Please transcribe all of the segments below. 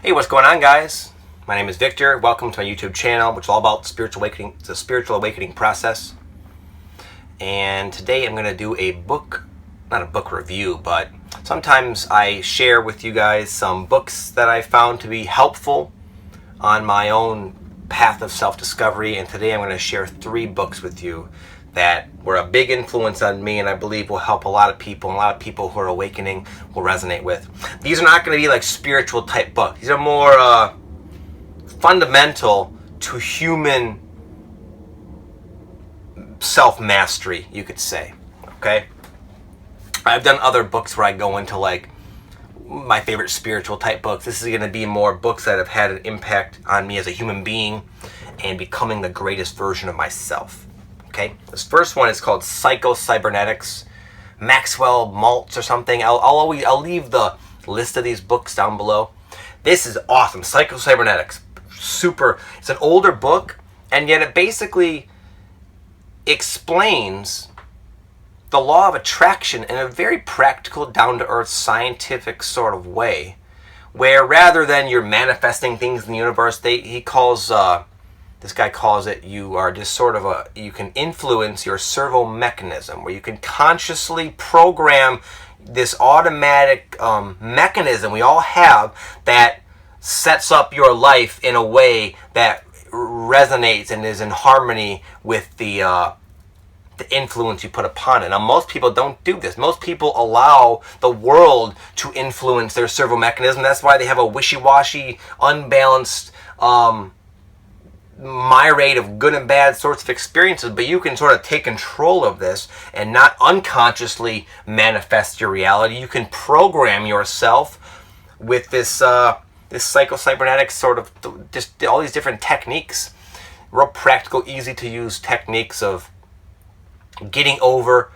Hey, what's going on, guys? My name is Victor. Welcome to my YouTube channel, which is all about spiritual awakening, the spiritual awakening process. And today I'm going to do a book, not a book review, but sometimes I share with you guys some books that I found to be helpful on my own path of self-discovery. And today I'm going to share 3 books with you that were a big influence on me and I believe will help a lot of people, and a lot of people who are awakening will resonate with. These are not going to be like spiritual type books. These are more fundamental to human self-mastery, you could say. Okay? I've done other books where I go into like my favorite spiritual type books. This is going to be more books that have had an impact on me as a human being and becoming the greatest version of myself. Okay, this first one is called PsychoCybernetics, Maxwell, Maltz, or something. I'll leave the list of these books down below. This is awesome. PsychoCybernetics, super. It's an older book, and yet it basically explains the law of attraction in a very practical, down-to-earth, scientific sort of way, where rather than you're manifesting things in the universe, this guy calls it, you are just sort of you can influence your servo mechanism, where you can consciously program this automatic mechanism we all have that sets up your life in a way that resonates and is in harmony with the influence you put upon it. Now, most people don't do this. Most people allow the world to influence their servo mechanism. That's why they have a wishy-washy, unbalanced myriad of good and bad sorts of experiences, but you can sort of take control of this and not unconsciously manifest your reality. You can program yourself with this psycho-cybernetics sort of just all these different techniques, real practical, easy to use techniques of getting over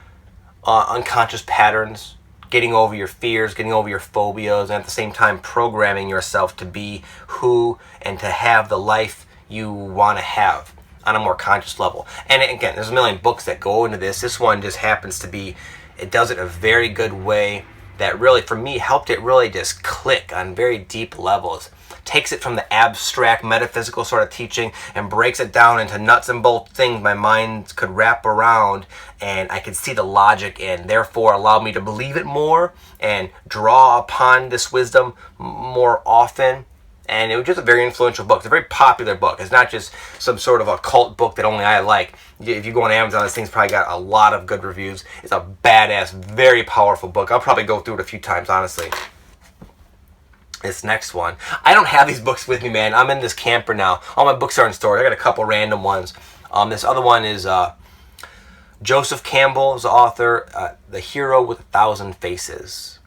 unconscious patterns, getting over your fears, getting over your phobias, and at the same time programming yourself to be who and to have the life you want to have on a more conscious level. And again, there's a million books that go into this. This one just happens to be, it does it in a very good way that really, for me, helped it really just click on very deep levels. Takes it from the abstract, metaphysical sort of teaching and breaks it down into nuts and bolts things my mind could wrap around, and I could see the logic and therefore allow me to believe it more and draw upon this wisdom more often. And it was just a very influential book. It's a very popular book. It's not just some sort of a cult book that only I like. If you go on Amazon, this thing's probably got a lot of good reviews. It's a badass, very powerful book. I'll probably go through it a few times, honestly. This next one. I don't have these books with me, man. I'm in this camper now. All my books are in storage. I got a couple random ones. This other one is Joseph Campbell is the author. The Hero with 1,000 Faces.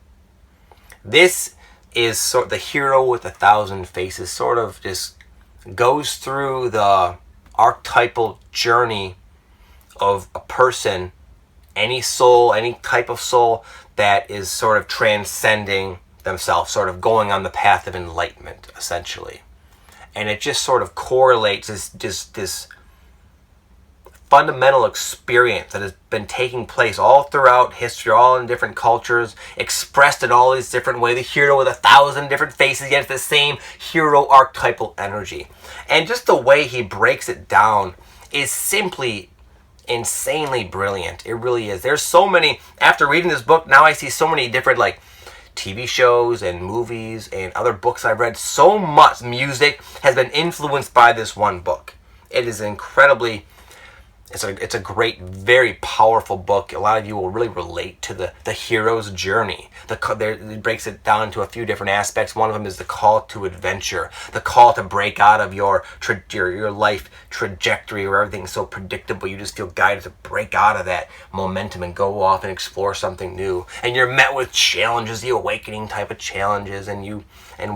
This is sort of the hero with 1,000 faces, sort of just goes through the archetypal journey of a person, any soul, any type of soul that is sort of transcending themselves, sort of going on the path of enlightenment, essentially. And it just sort of correlates this fundamental experience that has been taking place all throughout history, all in different cultures, expressed in all these different ways. The hero with 1,000 different faces, yet it's the same hero archetypal energy. And just the way he breaks it down is simply insanely brilliant. It really is. There's so many, after reading this book, now I see so many different like TV shows and movies and other books I've read. So much music has been influenced by this one book. It is incredibly, it's a great, very powerful book. A lot of you will really relate to the hero's journey. It breaks it down into a few different aspects. One of them is the call to adventure, the call to break out of your life trajectory where everything's so predictable. You just feel guided to break out of that momentum and go off and explore something new. And you're met with challenges, the awakening type of challenges, and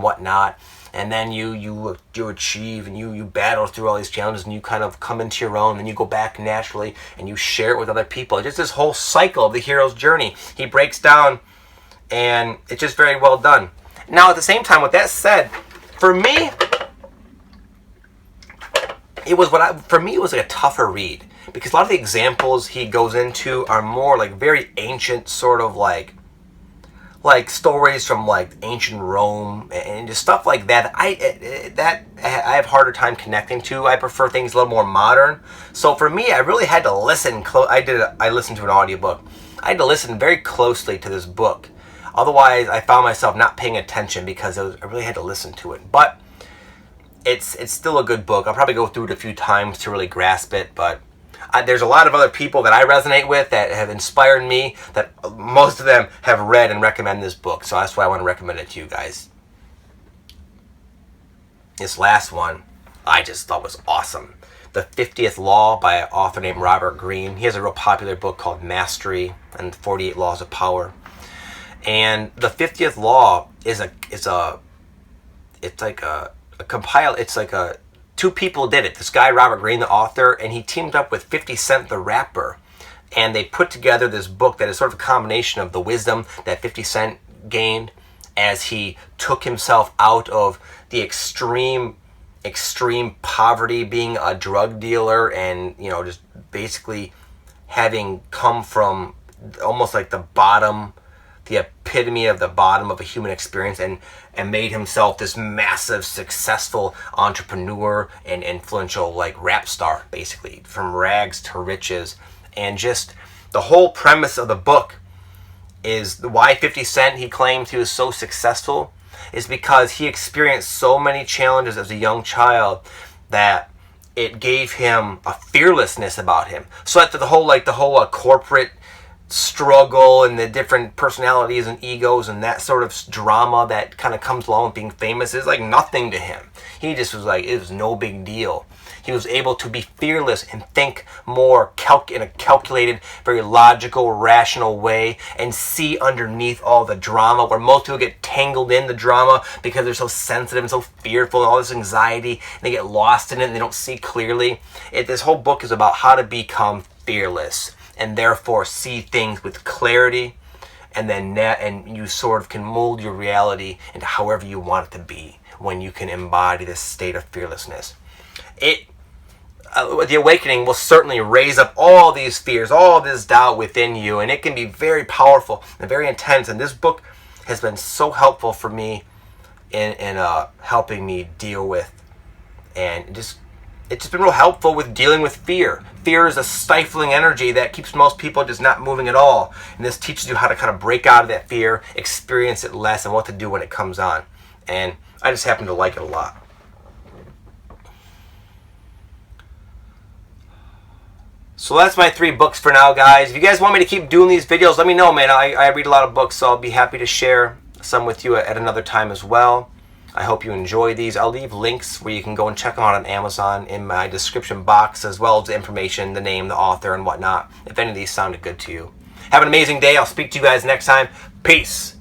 whatnot. And then you achieve and you battle through all these challenges and you kind of come into your own and you go back naturally and you share it with other people. Just this whole cycle of the hero's journey he breaks down, and it's just very well done. Now at the same time, with that said, for me it was like a tougher read, because a lot of the examples he goes into are more like very ancient, sort of like like stories from like ancient Rome and just stuff like that. I have a harder time connecting to. I prefer things a little more modern. So for me, I really had to listen. I listened to an audiobook. I had to listen very closely to this book. Otherwise, I found myself not paying attention because I really had to listen to it. But it's still a good book. I'll probably go through it a few times to really grasp it, but there's a lot of other people that I resonate with that have inspired me, that most of them have read and recommend this book. So that's why I want to recommend it to you guys. This last one I just thought was awesome. The 50th Law by an author named Robert Greene. He has a real popular book called Mastery and 48 Laws of Power. And the 50th Law is two people did it. This guy, Robert Greene, the author, and he teamed up with 50 Cent, the rapper. And they put together this book that is sort of a combination of the wisdom that 50 Cent gained as he took himself out of the extreme poverty, being a drug dealer, and, you know, just basically having come from almost like the bottom, the epitome of the bottom of a human experience, and made himself this massive, successful entrepreneur and influential like rap star, basically, from rags to riches. And just the whole premise of the book is why 50 Cent, he claims he was so successful, is because he experienced so many challenges as a young child that it gave him a fearlessness about him. So that the whole corporate struggle and the different personalities and egos and that sort of drama that kind of comes along with being famous is like nothing to him. He just was like, it was no big deal. He was able to be fearless and think more in a calculated, very logical, rational way, and see underneath all the drama, where most people get tangled in the drama because they're so sensitive and so fearful and all this anxiety, and they get lost in it and they don't see clearly. This whole book is about how to become fearless and therefore see things with clarity, and then and you sort of can mold your reality into however you want it to be when you can embody this state of fearlessness. The awakening will certainly raise up all these fears, all this doubt within you, and it can be very powerful and very intense. And this book has been so helpful for me in helping me deal with, and it's just been real helpful with dealing with fear. Fear is a stifling energy that keeps most people just not moving at all. And this teaches you how to kind of break out of that fear, experience it less, and what to do when it comes on. And I just happen to like it a lot. So that's my 3 books for now, guys. If you guys want me to keep doing these videos, let me know, man. I read a lot of books, so I'll be happy to share some with you at another time as well. I hope you enjoy these. I'll leave links where you can go and check them out on Amazon in my description box, as well as the information, the name, the author, and whatnot, if any of these sounded good to you. Have an amazing day. I'll speak to you guys next time. Peace.